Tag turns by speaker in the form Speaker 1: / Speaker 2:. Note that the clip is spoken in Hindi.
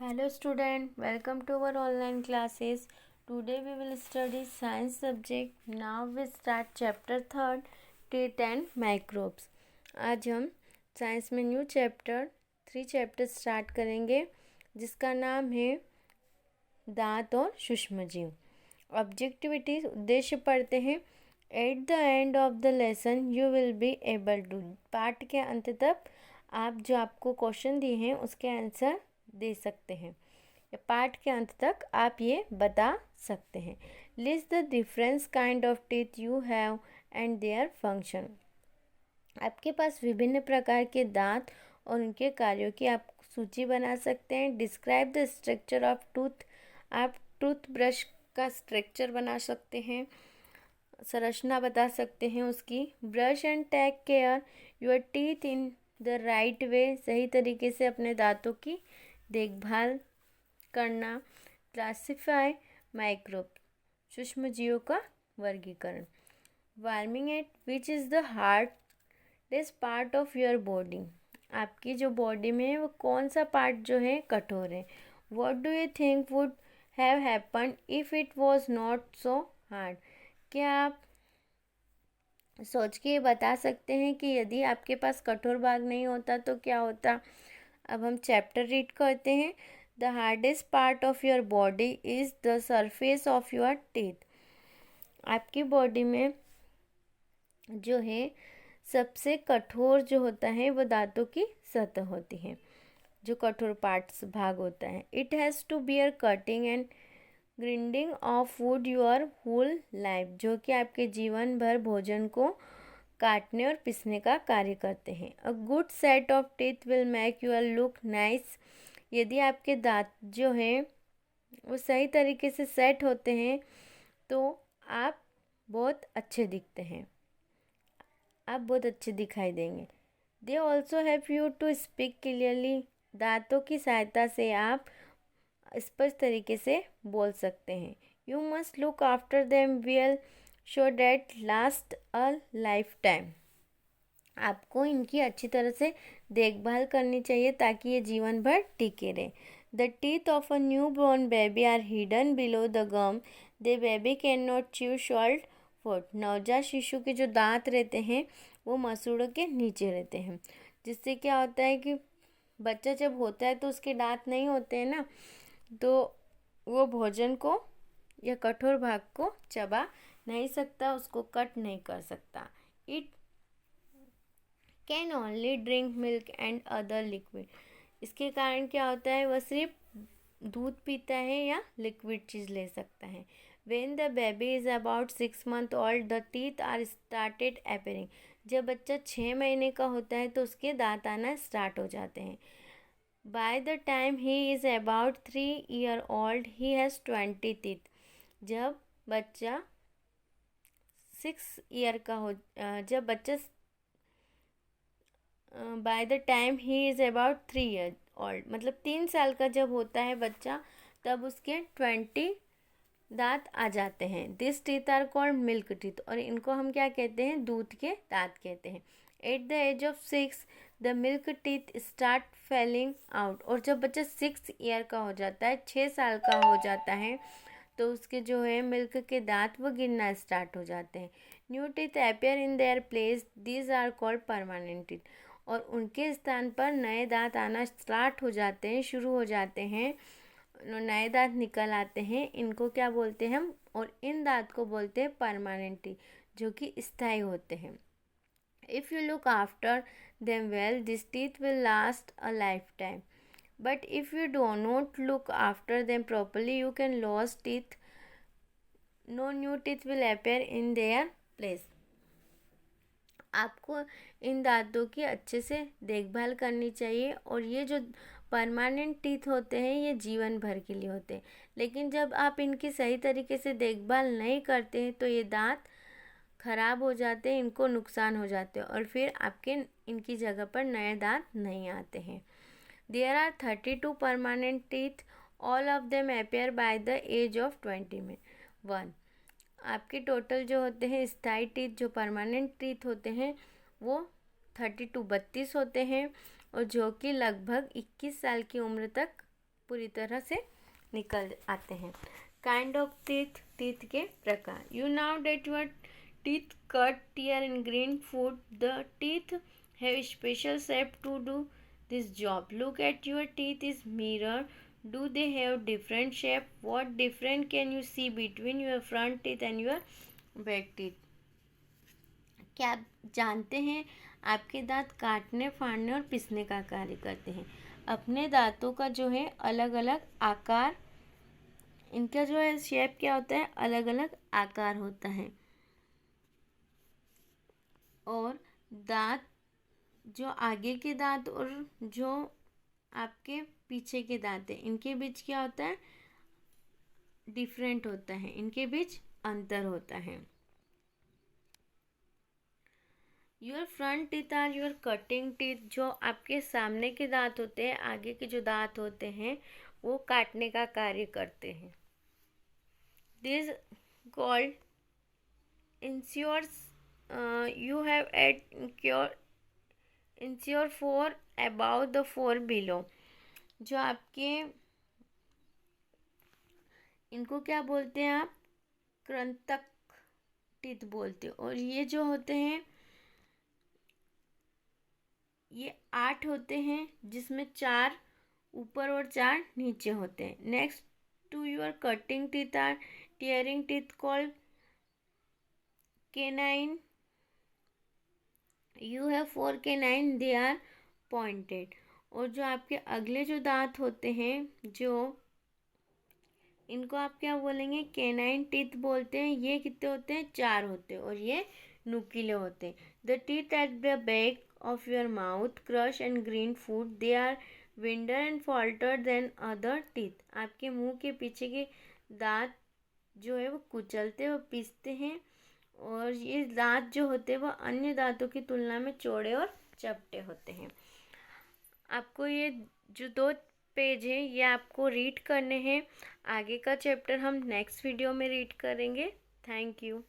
Speaker 1: Hello student, welcome to our online classes. Today we will study science subject. Now we start chapter 3rd teeth and microbes. आज हम साइंस में न्यू चैप्टर स्टार्ट करेंगे जिसका नाम है दांत और सूक्ष्म जीव। ऑब्जेक्टिविटी उद्देश्य पढ़ते हैं। At the end of the lesson you will be able to, पाठ के अंत तक आप जो आपको क्वेश्चन दिए हैं उसके आंसर दे सकते हैं। पाठ के अंत तक आप ये बता सकते हैं। List the difference kind of teeth you have and their function. आपके पास विभिन्न प्रकार के दांत और उनके कार्यों की आप सूची बना सकते हैं। Describe the structure of tooth, आप टूथब्रश का स्ट्रक्चर बना सकते हैं, संरचना बता सकते हैं उसकी। Brush and take care your teeth in the right way, सही तरीके से अपने दांतों की देखभाल करना। क्लासिफाई माइक्रोब, सूक्ष्म जीवों का वर्गीकरण। Warming eight which is the hardest part of your body, आपकी जो बॉडी में है वो कौन सा पार्ट जो है कठोर है। What do you think would have happened if it was not so hard, क्या आप सोच के बता सकते हैं कि यदि आपके पास कठोर भाग नहीं होता तो क्या होता। अब हम चैप्टर रीड करते हैं। The hardest part of your body is the surface of your teeth, आपकी बॉडी में जो है सबसे कठोर जो होता है वो दांतों की सतह होती है, जो कठोर पार्ट्स भाग होता है। It has to bear cutting and grinding of wood your whole life, जो कि आपके जीवन भर भोजन को काटने और पिसने का कार्य करते हैं। A good set of teeth will make your look nice, यदि आपके दांत जो हैं वो सही तरीके से सेट होते हैं तो आप बहुत अच्छे दिखते हैं, आप बहुत अच्छे दिखाई देंगे। They also help you to speak clearly, दांतों की सहायता से आप स्पष्ट तरीके से बोल सकते हैं। You must look after them well show that last a life time, आपको इनकी अच्छी तरह से देखभाल करनी चाहिए ताकि ये जीवन भर टिके रहे। The teeth of a new born baby are hidden below the gum, the baby can not chew salt food, नवजात शिशु के जो दांत रहते हैं वो मसूड़ों के नीचे रहते हैं, जिससे क्या होता है कि बच्चा जब होता है तो उसके दांत नहीं होते हैं ना, तो वो भोजन को या कठोर भाग को चबा नहीं सकता, उसको कट नहीं कर सकता। It can only drink milk and other liquid, इसके कारण क्या होता है वह सिर्फ दूध पीता है या लिक्विड चीज़ ले सकता है। When the baby is about 6 months old the teeth are started appearing, जब बच्चा 6 महीने का होता है तो उसके दांत आना स्टार्ट हो जाते हैं। By the time he is about 3 years old he has 20 teeth, जब बच्चा 6 year का हो जब बच्चा by the time he is about 3 years old, मतलब 3 साल का जब होता है बच्चा तब उसके 20 दांत आ जाते हैं। This teeth are called milk teeth, और इनको हम क्या कहते हैं, दूध के दांत कहते हैं। At the age of 6 the milk teeth start falling out, और जब बच्चा 6 year का हो जाता है, 6 साल का हो जाता है, तो उसके जो है मिल्क के दांत वो गिरना स्टार्ट हो जाते हैं। New teeth appear in their place, these are called permanent teeth, और उनके स्थान पर नए दांत आना स्टार्ट हो जाते हैं, शुरू हो जाते हैं, नए दांत निकल आते हैं, इनको क्या बोलते हैं हम, और इन दांत को बोलते हैं परमानेंट टीथ, जो कि स्थायी होते हैं। If you look after them well this teeth will last a life time, but if you do not look after them properly you can lose teeth, no new teeth will appear in their place, आपको इन दांतों की अच्छे से देखभाल करनी चाहिए। और ये जो परमानेंट टीथ होते हैं ये जीवन भर के लिए होते हैं, लेकिन जब आप इनकी सही तरीके से देखभाल नहीं करते हैं तो ये दांत खराब हो जाते हैं, इनको नुकसान हो जाते हैं, और फिर आपके इनकी जगह पर नए दांत नहीं आते हैं। There are 32 permanent teeth, all of them appear by the age of 21। आपके टोटल जो होते हैं स्थायी टीथ, जो परमानेंट टीथ होते हैं वो 32 होते हैं, और जो कि लगभग 21 साल की उम्र तक पूरी तरह से निकल आते हैं। काइंड ऑफ टीथ, टीथ के प्रकार। You now that your teeth cut, tear in grind food, the teeth have special shape to do this job. Look at your teeth is mirror, do they have different shape, what different can you see between your front teeth and your back teeth. क्या आप जानते हैं आपके दांत काटने, फाड़ने और पिसने का कार्य करते हैं। अपने दांतों का जो है अलग अलग आकार, इनका जो है शेप क्या होता है, अलग अलग आकार होता है। और दांत, जो आगे के दांत और जो आपके पीछे के दांत है, इनके बीच क्या होता है, डिफरेंट होता है, इनके बीच अंतर होता है। Your front teeth are your cutting teeth, जो आपके सामने के दांत होते हैं, आगे के जो दांत होते हैं वो काटने का कार्य करते हैं। This called incisors, you have eight incisor four above the four below, जो आपके, इनको क्या बोलते हैं आप, कृंतक टीथ बोलते हो। और ये जो होते हैं ये 8 होते हैं, जिसमें 4 ऊपर और 4 नीचे होते हैं। Next to your cutting teeth are tearing teeth called canine. You have 4 canine, they are pointed. और जो आपके अगले जो दांत होते हैं, जो इनको आप क्या बोलेंगे, कैनाइन टीथ बोलते हैं। ये कितने होते हैं, 4 होते हैं और ये नुकीले होते हैं। The teeth at the back of your mouth crush and grind food, they are wider and flatter than other teeth. आपके मुंह के पीछे के दांत जो है वो कुचलते और पीसते हैं, और ये दांत जो होते हैं वो अन्य दांतों की तुलना में चौड़े और चपटे होते हैं। आपको ये जो 2 पेज है ये आपको रीड करने हैं। आगे का चैप्टर हम नेक्स्ट वीडियो में रीड करेंगे। Thank you.